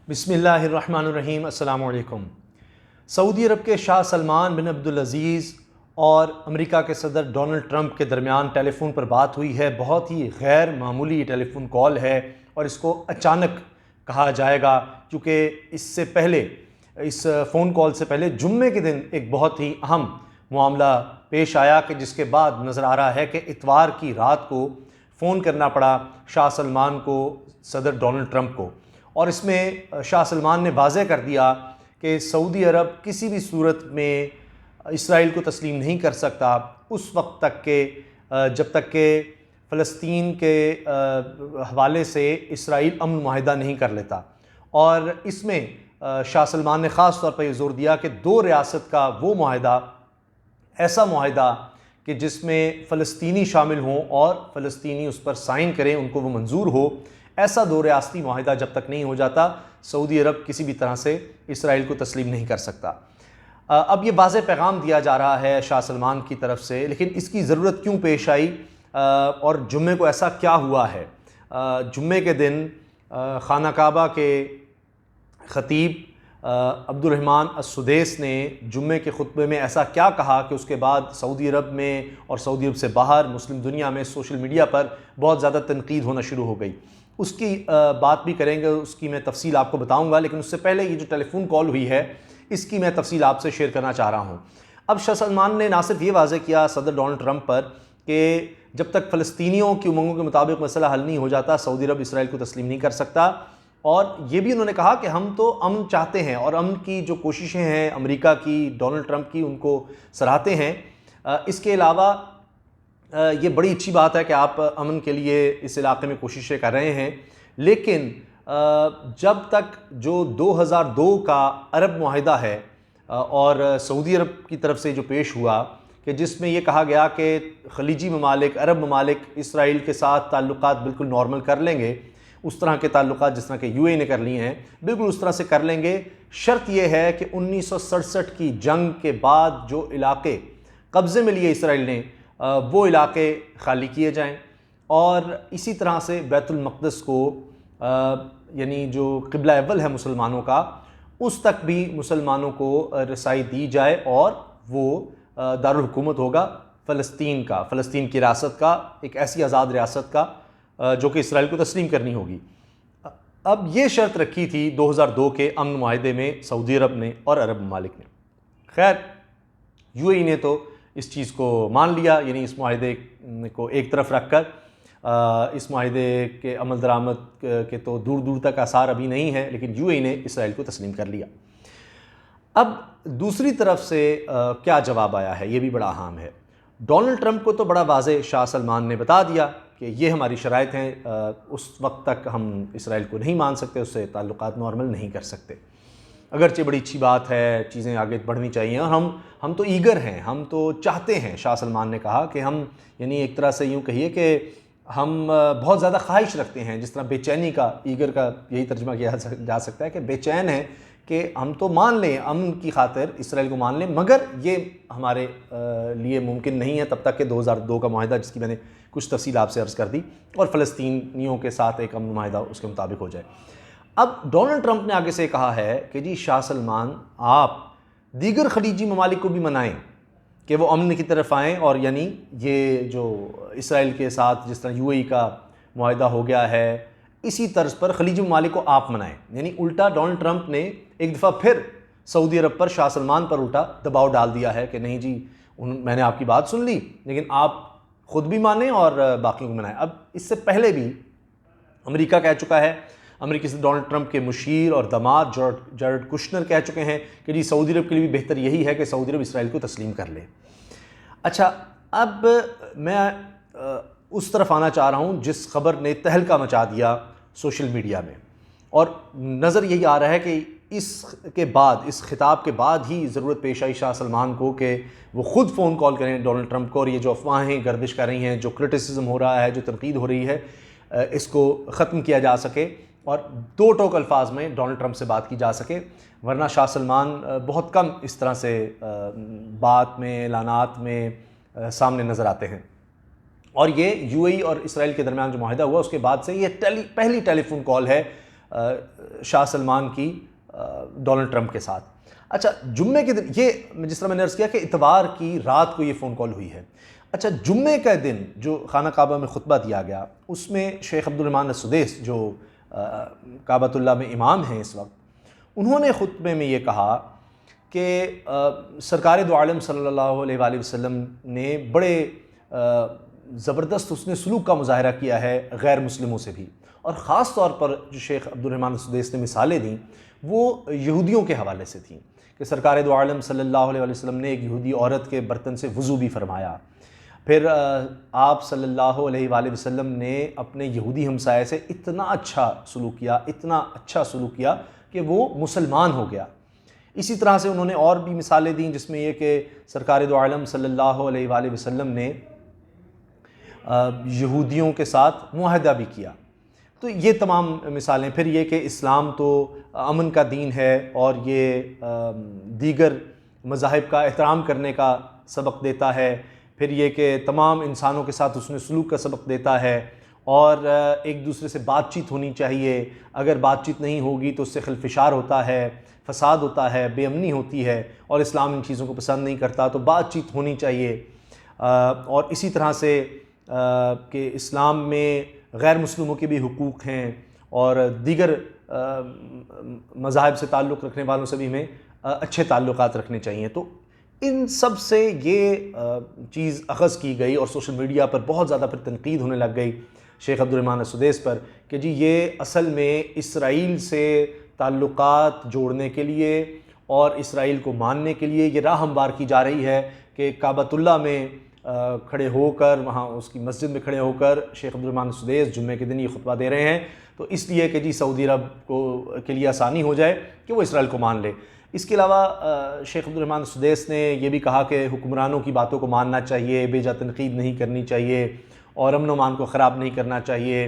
بسم اللہ الرحمن الرحیم۔ السلام علیکم۔ سعودی عرب کے شاہ سلمان بن عبدالعزیز اور امریکہ کے صدر ڈونلڈ ٹرمپ کے درمیان ٹیلی فون پر بات ہوئی ہے۔ بہت ہی غیر معمولی ٹیلی فون کال ہے اور اس کو اچانک کہا جائے گا، کیونکہ اس فون کال سے پہلے جمعے کے دن ایک بہت ہی اہم معاملہ پیش آیا کہ جس کے بعد نظر آ رہا ہے کہ اتوار کی رات کو فون کرنا پڑا شاہ سلمان کو صدر ڈونلڈ ٹرمپ کو، اور اس میں شاہ سلمان نے واضح کر دیا کہ سعودی عرب کسی بھی صورت میں اسرائیل کو تسلیم نہیں کر سکتا اس وقت تک کہ جب تک کہ فلسطین کے حوالے سے اسرائیل امن معاہدہ نہیں کر لیتا۔ اور اس میں شاہ سلمان نے خاص طور پر یہ زور دیا کہ دو ریاست کا وہ معاہدہ، ایسا معاہدہ کہ جس میں فلسطینی شامل ہوں اور فلسطینی اس پر سائن کریں، ان کو وہ منظور ہو، ایسا دو ریاستی معاہدہ جب تک نہیں ہو جاتا سعودی عرب کسی بھی طرح سے اسرائیل کو تسلیم نہیں کر سکتا۔ اب یہ واضح پیغام دیا جا رہا ہے شاہ سلمان کی طرف سے، لیکن اس کی ضرورت کیوں پیش آئی اور جمعے کو ایسا کیا ہوا ہے؟ جمعے کے دن خانہ کعبہ کے خطیب عبد الرحمن السدیس نے جمعے کے خطبے میں ایسا کیا کہا کہ اس کے بعد سعودی عرب میں اور سعودی عرب سے باہر مسلم دنیا میں سوشل میڈیا پر بہت زیادہ تنقید ہونا شروع ہو گئی؟ اس کی بات بھی کریں گے، اس کی میں تفصیل آپ کو بتاؤں گا، لیکن اس سے پہلے یہ جو ٹیلی فون کال ہوئی ہے اس کی میں تفصیل آپ سے شیئر کرنا چاہ رہا ہوں۔ اب شاہ سلمان نے نہ صرف یہ واضح کیا صدر ڈونلڈ ٹرمپ پر کہ جب تک فلسطینیوں کی امنگوں کے مطابق مسئلہ حل نہیں ہو جاتا سعودی عرب اسرائیل کو تسلیم نہیں کر سکتا، اور یہ بھی انہوں نے کہا کہ ہم تو امن چاہتے ہیں اور امن کی جو کوششیں ہیں امریکہ کی، ڈونلڈ ٹرمپ کی، ان کو سراہتے ہیں۔ اس کے علاوہ یہ بڑی اچھی بات ہے کہ آپ امن کے لیے اس علاقے میں کوششیں کر رہے ہیں، لیکن جب تک جو 2002 کا عرب معاہدہ ہے اور سعودی عرب کی طرف سے جو پیش ہوا کہ جس میں یہ کہا گیا کہ خلیجی ممالک، عرب ممالک اسرائیل کے ساتھ تعلقات بالکل نارمل کر لیں گے، اس طرح کے تعلقات جس طرح کہ یو اے نے کر لیے ہیں بالکل اس طرح سے کر لیں گے، شرط یہ ہے کہ 1967 کی جنگ کے بعد جو علاقے قبضے میں لیے اسرائیل نے وہ علاقے خالی کیے جائیں، اور اسی طرح سے بیت المقدس کو یعنی جو قبلہ اول ہے مسلمانوں کا، اس تک بھی مسلمانوں کو رسائی دی جائے، اور وہ دارالحکومت ہوگا فلسطین کا، فلسطین کی ریاست کا، ایک ایسی آزاد ریاست کا جو کہ اسرائیل کو تسلیم کرنی ہوگی۔ اب یہ شرط رکھی تھی 2002 کے امن معاہدے میں سعودی عرب نے اور عرب ممالک نے۔ خیر، یو اے ای نے تو اس چیز کو مان لیا، یعنی اس معاہدے کو ایک طرف رکھ کر اس معاہدے کے عمل درآمد کے تو دور دور تک آثار ابھی نہیں ہیں، لیکن یو اے ای نے اسرائیل کو تسلیم کر لیا۔ اب دوسری طرف سے کیا جواب آیا ہے، یہ بھی بڑا اہم ہے۔ ڈونلڈ ٹرمپ کو تو بڑا واضح شاہ سلمان نے بتا دیا کہ یہ ہماری شرائط ہیں، اس وقت تک ہم اسرائیل کو نہیں مان سکتے، اس سے تعلقات نارمل نہیں کر سکتے۔ اگرچہ بڑی اچھی بات ہے، چیزیں آگے بڑھنی چاہیے، اور ہم تو ایگر ہیں، ہم تو چاہتے ہیں، شاہ سلمان نے کہا کہ ہم یعنی ایک طرح سے یوں کہیے کہ ہم بہت زیادہ خواہش رکھتے ہیں، جس طرح بے چینی کا، ایگر کا یہی ترجمہ کیا جا سکتا ہے کہ بے چین ہیں کہ ہم تو مان لیں، امن کی خاطر اسرائیل کو مان لیں، مگر یہ ہمارے لیے ممکن نہیں ہے تب تک کہ 2002 کا معاہدہ، جس کی میں نے کچھ تفصیل آپ سے عرض کر دی، اور فلسطینیوں کے ساتھ ایک امن معاہدہ اس کے مطابق ہو جائے۔ اب ڈونلڈ ٹرمپ نے آگے سے کہا ہے کہ جی شاہ سلمان، آپ دیگر خلیجی ممالک کو بھی منائیں کہ وہ امن کی طرف آئیں، اور یعنی یہ جو اسرائیل کے ساتھ جس طرح یو اے ای کا معاہدہ ہو گیا ہے، اسی طرز پر خلیجی ممالک کو آپ منائیں۔ یعنی الٹا ڈونلڈ ٹرمپ نے ایک دفعہ پھر سعودی عرب پر، شاہ سلمان پر الٹا دباؤ ڈال دیا ہے کہ نہیں جی میں نے آپ کی بات سن لی، لیکن آپ خود بھی مانیں اور باقیوں کو منائیں۔ اب اس سے پہلے بھی امریکہ کہہ چکا ہے، امریکہ سے ڈونلڈ ٹرمپ کے مشیر اور داماد جارڈ کشنر کہہ چکے ہیں کہ جی سعودی عرب کے لیے بھی بہتر یہی ہے کہ سعودی عرب اسرائیل کو تسلیم کر لے۔ اچھا، اب میں اس طرف آنا چاہ رہا ہوں جس خبر نے تہلکہ مچا دیا سوشل میڈیا میں، اور نظر یہی آ رہا ہے کہ اس کے بعد، اس خطاب کے بعد ہی ضرورت پیش آئی شاہ سلمان کو کہ وہ خود فون کال کریں ڈونلڈ ٹرمپ کو، اور یہ جو افواہیں گردش کر رہی ہیں، جو کرٹیسزم ہو رہا ہے، جو تنقید ہو رہی ہے، اس کو ختم کیا جا سکے اور دو ٹوک الفاظ میں ڈونلڈ ٹرمپ سے بات کی جا سکے، ورنہ شاہ سلمان بہت کم اس طرح سے بات میں، اعلانات میں سامنے نظر آتے ہیں۔ اور یہ یو اے ای اور اسرائیل کے درمیان جو معاہدہ ہوا اس کے بعد سے یہ پہلی ٹیلی فون کال ہے شاہ سلمان کی ڈونلڈ ٹرمپ کے ساتھ۔ اچھا جمعے کے دن، یہ جس طرح میں نے عرض کیا کہ اتوار کی رات کو یہ فون کال ہوئی ہے۔ اچھا جمعے کا دن جو خانہ کعبہ میں خطبہ دیا گیا، اس میں شیخ عبدالرحمن السدیس جو کعبۃ اللہ میں امام ہیں اس وقت، انہوں نے خطبے میں یہ کہا کہ سرکار دو عالم صلی اللہ علیہ وآلہ وسلم نے بڑے زبردست حسن سلوک کا مظاہرہ کیا ہے غیر مسلموں سے بھی، اور خاص طور پر جو شیخ عبدالرحمن السدیس نے مثالیں دیں وہ یہودیوں کے حوالے سے تھیں کہ سرکار دو عالم صلی اللہ علیہ وسلم نے ایک یہودی عورت کے برتن سے وضو بھی فرمایا، پھر آپ صلی اللہ علیہ وآلہ وسلم نے اپنے یہودی ہمسائے سے اتنا اچھا سلوک کیا کہ وہ مسلمان ہو گیا۔ اسی طرح سے انہوں نے اور بھی مثالیں دیں، جس میں یہ کہ سرکار دو عالم صلی اللہ علیہ وآلہ وسلم نے یہودیوں کے ساتھ معاہدہ بھی کیا۔ تو یہ تمام مثالیں، پھر یہ کہ اسلام تو امن کا دین ہے اور یہ دیگر مذاہب کا احترام کرنے کا سبق دیتا ہے، پھر یہ کہ تمام انسانوں کے ساتھ حسن سلوک کا سبق دیتا ہے، اور ایک دوسرے سے بات چیت ہونی چاہیے، اگر بات چیت نہیں ہوگی تو اس سے خلفشار ہوتا ہے، فساد ہوتا ہے، بے امنی ہوتی ہے، اور اسلام ان چیزوں کو پسند نہیں کرتا، تو بات چیت ہونی چاہیے۔ اور اسی طرح سے کہ اسلام میں غیر مسلموں کے بھی حقوق ہیں، اور دیگر مذاہب سے تعلق رکھنے والوں سے بھی ہمیں اچھے تعلقات رکھنے چاہیے۔ تو ان سب سے یہ چیز اخذ کی گئی، اور سوشل میڈیا پر بہت زیادہ پھر تنقید ہونے لگ گئی شیخ عبدالرحمن السدیس پر کہ جی یہ اصل میں اسرائیل سے تعلقات جوڑنے کے لیے اور اسرائیل کو ماننے کے لیے یہ راہ ہموار کی جا رہی ہے کہ کعبۃ اللہ میں کھڑے ہو کر، وہاں اس کی مسجد میں کھڑے ہو کر شیخ عبدالرحمن السدیس جمعے کے دن یہ خطبہ دے رہے ہیں، تو اس لیے کہ جی سعودی عرب کے لیے آسانی ہو جائے کہ وہ اسرائیل کو مان لے۔ اس کے علاوہ شیخ عبدالرحمن السدیس نے یہ بھی کہا کہ حکمرانوں کی باتوں کو ماننا چاہیے، بے جا تنقید نہیں کرنی چاہیے، اور امن و امان کو خراب نہیں کرنا چاہیے،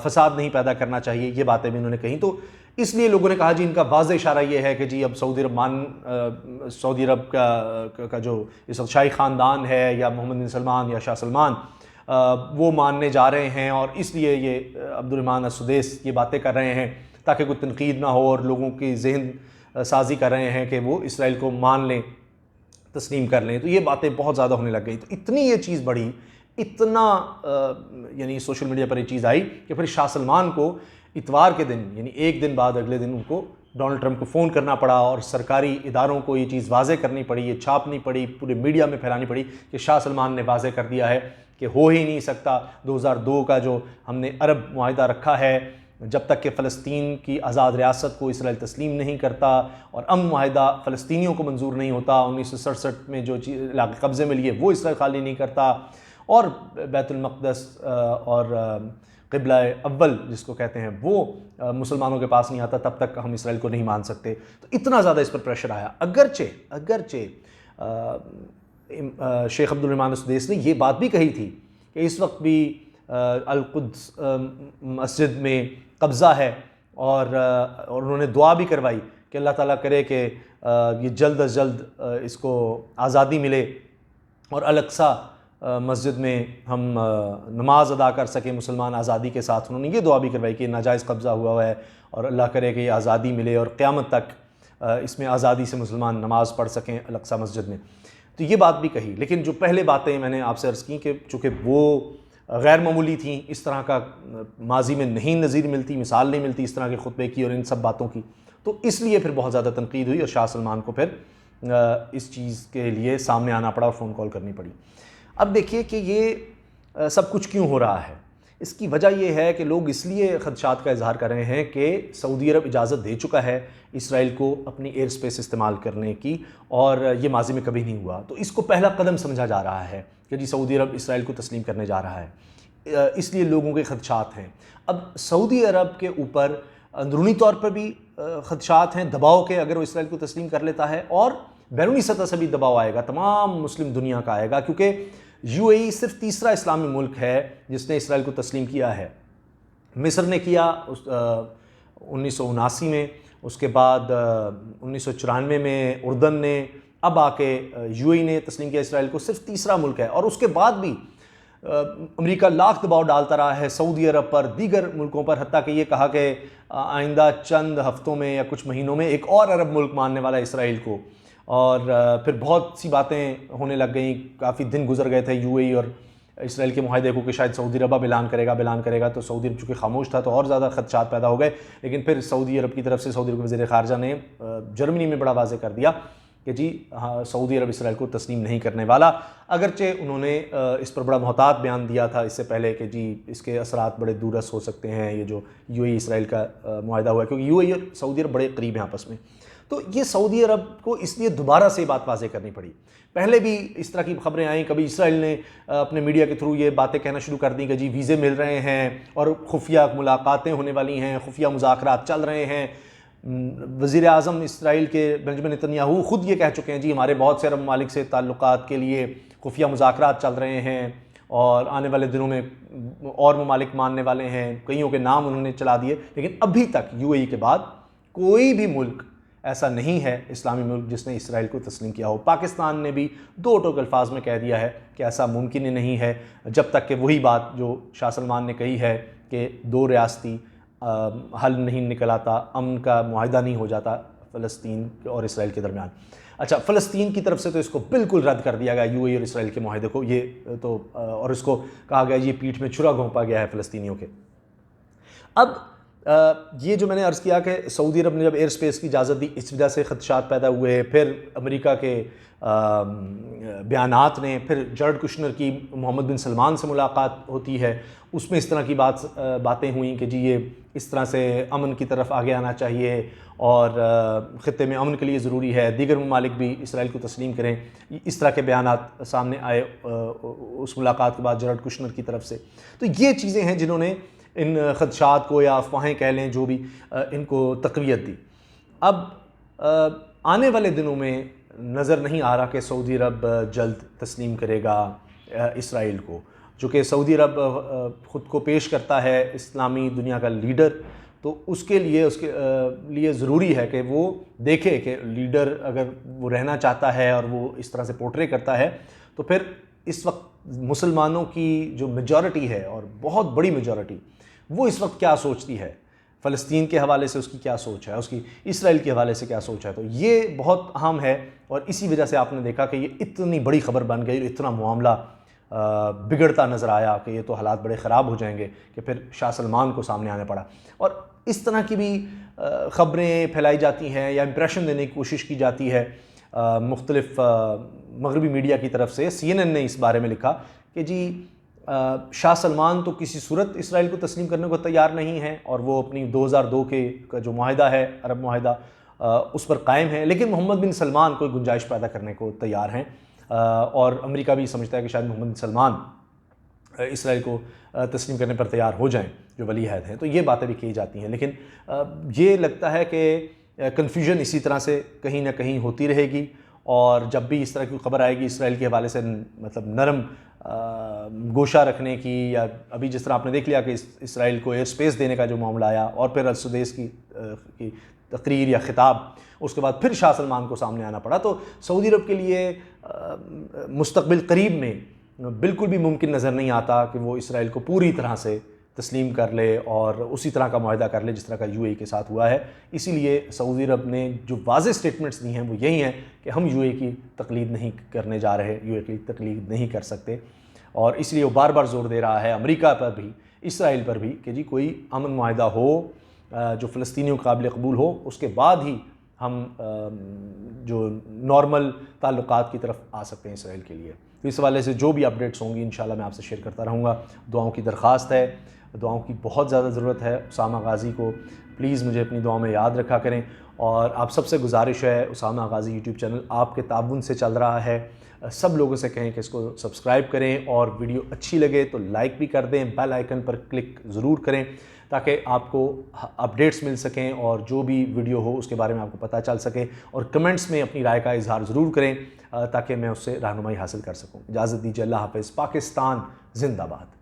فساد نہیں پیدا کرنا چاہیے، یہ باتیں بھی انہوں نے کہیں۔ تو اس لیے لوگوں نے کہا جی ان کا واضح اشارہ یہ ہے کہ جی اب سعودی عرب کا جو اس وقت شاہی خاندان ہے، یا محمد بن سلمان یا شاہ سلمان، وہ ماننے جا رہے ہیں، اور اس لیے یہ عبدالرحمن السدیس یہ باتیں کر رہے ہیں تاکہ کوئی تنقید نہ ہو، اور لوگوں کی ذہن سازی کر رہے ہیں کہ وہ اسرائیل کو مان لیں، تسلیم کر لیں۔ تو یہ باتیں بہت زیادہ ہونے لگ گئی، تو اتنی یہ چیز بڑھی، اتنا یعنی سوشل میڈیا پر یہ چیز آئی کہ پھر شاہ سلمان کو اتوار کے دن، یعنی ایک دن بعد اگلے دن ان کو ڈونلڈ ٹرمپ کو فون کرنا پڑا، اور سرکاری اداروں کو یہ چیز واضح کرنی پڑی، یہ چھاپنی پڑی، پورے میڈیا میں پھیلانی پڑی کہ شاہ سلمان نے واضح کر دیا ہے کہ ہو ہی نہیں سکتا 2002 کا جو ہم نے عرب معاہدہ رکھا ہے، جب تک کہ فلسطین کی آزاد ریاست کو اسرائیل تسلیم نہیں کرتا اور امن معاہدہ فلسطینیوں کو منظور نہیں ہوتا، 1967 میں جو علاقے قبضے میں لیے وہ اسرائیل خالی نہیں کرتا، اور بیت المقدس اور قبلہ اول جس کو کہتے ہیں وہ مسلمانوں کے پاس نہیں آتا، تب تک ہم اسرائیل کو نہیں مان سکتے۔ تو اتنا زیادہ اس پر پریشر آیا، اگرچہ شیخ عبدالرحمن السدیس نے یہ بات بھی کہی تھی کہ اس وقت بھی القدس مسجد میں قبضہ ہے، اور انہوں نے دعا بھی کروائی کہ اللہ تعالیٰ کرے کہ یہ جلد از جلد اس کو آزادی ملے، اور الاقصی مسجد میں ہم نماز ادا کر سکیں مسلمان آزادی کے ساتھ۔ انہوں نے یہ دعا بھی کروائی کہ ناجائز قبضہ ہوا ہے، اور اللہ کرے کہ یہ آزادی ملے اور قیامت تک اس میں آزادی سے مسلمان نماز پڑھ سکیں الاقصی مسجد میں۔ تو یہ بات بھی کہی، لیکن جو پہلے باتیں میں نے آپ سے عرض کی کہ چونکہ وہ غیر معمولی تھیں، اس طرح کا ماضی میں نہیں نظیر ملتی، مثال نہیں ملتی اس طرح کے خطبے کی اور ان سب باتوں کی، تو اس لیے پھر بہت زیادہ تنقید ہوئی، اور شاہ سلمان کو پھر اس چیز کے لیے سامنے آنا پڑا اور فون کال کرنی پڑی۔ اب دیکھیے کہ یہ سب کچھ کیوں ہو رہا ہے۔ اس کی وجہ یہ ہے کہ لوگ اس لیے خدشات کا اظہار کر رہے ہیں کہ سعودی عرب اجازت دے چکا ہے اسرائیل کو اپنی ایئر سپیس استعمال کرنے کی، اور یہ ماضی میں کبھی نہیں ہوا، تو اس کو پہلا قدم سمجھا جا رہا ہے کہ جی سعودی عرب اسرائیل کو تسلیم کرنے جا رہا ہے، اس لیے لوگوں کے خدشات ہیں۔ اب سعودی عرب کے اوپر اندرونی طور پر بھی خدشات ہیں دباؤ کے، اگر وہ اسرائیل کو تسلیم کر لیتا ہے، اور بیرونی سطح سے بھی دباؤ آئے گا، تمام مسلم دنیا کا آئے گا، کیونکہ یو اے ای صرف تیسرا اسلامی ملک ہے جس نے اسرائیل کو تسلیم کیا ہے۔ مصر نے کیا 1979 میں، اس کے بعد 1994 میں اردن نے، اب آ کے یو اے ای نے تسلیم کیا اسرائیل کو، صرف تیسرا ملک ہے۔ اور اس کے بعد بھی امریکہ لاکھ دباؤ ڈالتا رہا ہے سعودی عرب پر، دیگر ملکوں پر، حتیٰ کہ یہ کہا کہ آئندہ چند ہفتوں میں یا کچھ مہینوں میں ایک اور عرب ملک ماننے والا ہے اسرائیل کو، اور پھر بہت سی باتیں ہونے لگ گئیں، کافی دن گزر گئے تھے یو اے ای اور اسرائیل کے معاہدے کو کہ شاید سعودی عرب اب اعلان کرے گا، تو سعودی عرب چونکہ خاموش تھا تو اور زیادہ خدشات پیدا ہو گئے، لیکن پھر سعودی عرب کی طرف سے سعودی عرب کے وزیر خارجہ نے جرمنی میں بڑا واضح کر دیا کہ جی سعودی عرب اسرائیل کو تسلیم نہیں کرنے والا، اگرچہ انہوں نے اس پر بڑا محتاط بیان دیا تھا اس سے پہلے کہ جی اس کے اثرات بڑے دورس ہو سکتے ہیں، یہ جو یو اے ای اسرائیل کا معاہدہ ہوا ہے، کیونکہ یو اے ای اور سعودی عرب بڑے قریب ہیں آپس میں، تو یہ سعودی عرب کو اس لیے دوبارہ سے بات واضح کرنی پڑی۔ پہلے بھی اس طرح کی خبریں آئیں، کبھی اسرائیل نے اپنے میڈیا کے تھرو یہ باتیں کہنا شروع کر دیں کہ جی ویزے مل رہے ہیں اور خفیہ ملاقاتیں ہونے والی ہیں، خفیہ مذاکرات چل رہے ہیں۔ وزیر اعظم اسرائیل کے بنجمن نتنیاہو خود یہ کہہ چکے ہیں جی ہمارے بہت سے عرب ممالک سے تعلقات کے لیے خفیہ مذاکرات چل رہے ہیں اور آنے والے دنوں میں اور ممالک ماننے والے ہیں، کئیوں کے نام انہوں نے چلا دیے، لیکن ابھی تک یو اے ای کے بعد کوئی بھی ملک ایسا نہیں ہے اسلامی ملک جس نے اسرائیل کو تسلیم کیا ہو۔ پاکستان نے بھی دو ٹوک الفاظ میں کہہ دیا ہے کہ ایسا ممکن ہی نہیں ہے جب تک کہ وہی بات جو شاہ سلمان نے کہی ہے کہ دو ریاستی حل نہیں نکل آتا، امن کا معاہدہ نہیں ہو جاتا فلسطین اور اسرائیل کے درمیان۔ اچھا، فلسطین کی طرف سے تو اس کو بالکل رد کر دیا گیا یو اے ای اور اسرائیل کے معاہدے کو، یہ تو اور اس کو کہا گیا یہ پیٹھ میں چھرا گھونپا گیا ہے فلسطینیوں کے۔ اب یہ جو میں نے عرض کیا کہ سعودی عرب نے جب ایئر سپیس کی اجازت دی اس وجہ سے خدشات پیدا ہوئے، پھر امریکہ کے بیانات نے، پھر جارڈ کشنر کی محمد بن سلمان سے ملاقات ہوتی ہے، اس میں اس طرح کی باتیں ہوئیں کہ جی یہ اس طرح سے امن کی طرف آگے آنا چاہیے اور خطے میں امن کے لیے ضروری ہے، دیگر ممالک بھی اسرائیل کو تسلیم کریں، اس طرح کے بیانات سامنے آئے اس ملاقات کے بعد جارڈ کشنر کی طرف سے۔ تو یہ چیزیں ہیں جنہوں نے ان خدشات کو یا افواہیں کہہ لیں جو بھی ان کو تقویت دی۔ اب آنے والے دنوں میں نظر نہیں آ رہا کہ سعودی عرب جلد تسلیم کرے گا اسرائیل کو، چونکہ سعودی عرب خود کو پیش کرتا ہے اسلامی دنیا کا لیڈر، تو اس کے لیے ضروری ہے کہ وہ دیکھے کہ لیڈر اگر وہ رہنا چاہتا ہے اور وہ اس طرح سے پورٹرے کرتا ہے تو پھر اس وقت مسلمانوں کی جو میجورٹی ہے اور بہت بڑی میجورٹی وہ اس وقت کیا سوچتی ہے، فلسطین کے حوالے سے اس کی کیا سوچ ہے، اس کی اسرائیل کے حوالے سے کیا سوچ ہے، تو یہ بہت اہم ہے، اور اسی وجہ سے آپ نے دیکھا کہ یہ اتنی بڑی خبر بن گئی اور اتنا معاملہ بگڑتا نظر آیا کہ یہ تو حالات بڑے خراب ہو جائیں گے کہ پھر شاہ سلمان کو سامنے آنے پڑا۔ اور اس طرح کی بھی خبریں پھیلائی جاتی ہیں یا امپریشن دینے کی کوشش کی جاتی ہے مختلف مغربی میڈیا کی طرف سے۔ CNN نے اس بارے میں لکھا کہ جی شاہ سلمان تو کسی صورت اسرائیل کو تسلیم کرنے کو تیار نہیں ہے اور وہ اپنی 2002 کا جو معاہدہ ہے عرب معاہدہ اس پر قائم ہے، لیکن محمد بن سلمان کوئی گنجائش پیدا کرنے کو تیار ہیں، اور امریکہ بھی سمجھتا ہے کہ شاید محمد بن سلمان اسرائیل کو تسلیم کرنے پر تیار ہو جائیں جو ولی عہد ہیں۔ تو یہ باتیں بھی کی جاتی ہیں، لیکن یہ لگتا ہے کہ کنفیوژن اسی طرح سے کہیں نہ کہیں ہوتی رہے گی، اور جب بھی اس طرح کی خبر آئے گی اسرائیل کے حوالے سے مطلب نرم گوشہ رکھنے کی، یا ابھی جس طرح آپ نے دیکھ لیا کہ اسرائیل کو ایئر سپیس دینے کا جو معاملہ آیا، اور پھر السدیس کی تقریر یا خطاب، اس کے بعد پھر شاہ سلمان کو سامنے آنا پڑا، تو سعودی عرب کے لیے مستقبل قریب میں بالکل بھی ممکن نظر نہیں آتا کہ وہ اسرائیل کو پوری طرح سے تسلیم کر لے اور اسی طرح کا معاہدہ کر لے جس طرح کا یو اے ای کے ساتھ ہوا ہے۔ اسی لیے سعودی عرب نے جو واضح سٹیٹمنٹس دی ہیں وہ یہی ہیں کہ ہم یو اے ای کی تقلید نہیں کرنے جا رہے، یو اے ای کی تقلید نہیں کر سکتے، اور اس لیے وہ بار بار زور دے رہا ہے امریکہ پر بھی، اسرائیل پر بھی، کہ جی کوئی امن معاہدہ ہو جو فلسطینیوں کے قابل قبول ہو، اس کے بعد ہی ہم جو نارمل تعلقات کی طرف آ سکتے ہیں اسرائیل کے لیے۔ تو اس حوالے سے جو بھی اپڈیٹس ہوں گی انشاءاللہ میں آپ سے شیئر کرتا رہوں گا۔ دعاؤں کی درخواست ہے، دعاؤں کی بہت زیادہ ضرورت ہے اسامہ غازی کو، پلیز مجھے اپنی دعاؤں میں یاد رکھا کریں، اور آپ سب سے گزارش ہے اسامہ غازی یوٹیوب چینل آپ کے تعاون سے چل رہا ہے، سب لوگوں سے کہیں کہ اس کو سبسکرائب کریں، اور ویڈیو اچھی لگے تو لائک بھی کر دیں، بیل آئیکن پر کلک ضرور کریں تاکہ آپ کو اپڈیٹس مل سکیں، اور جو بھی ویڈیو ہو اس کے بارے میں آپ کو پتہ چل سکے، اور کمنٹس میں اپنی رائے کا اظہار ضرور کریں تاکہ میں اس سے رہنمائی حاصل کر سکوں۔ اجازت دیجیے، اللہ حافظ، پاکستان زندہ باد۔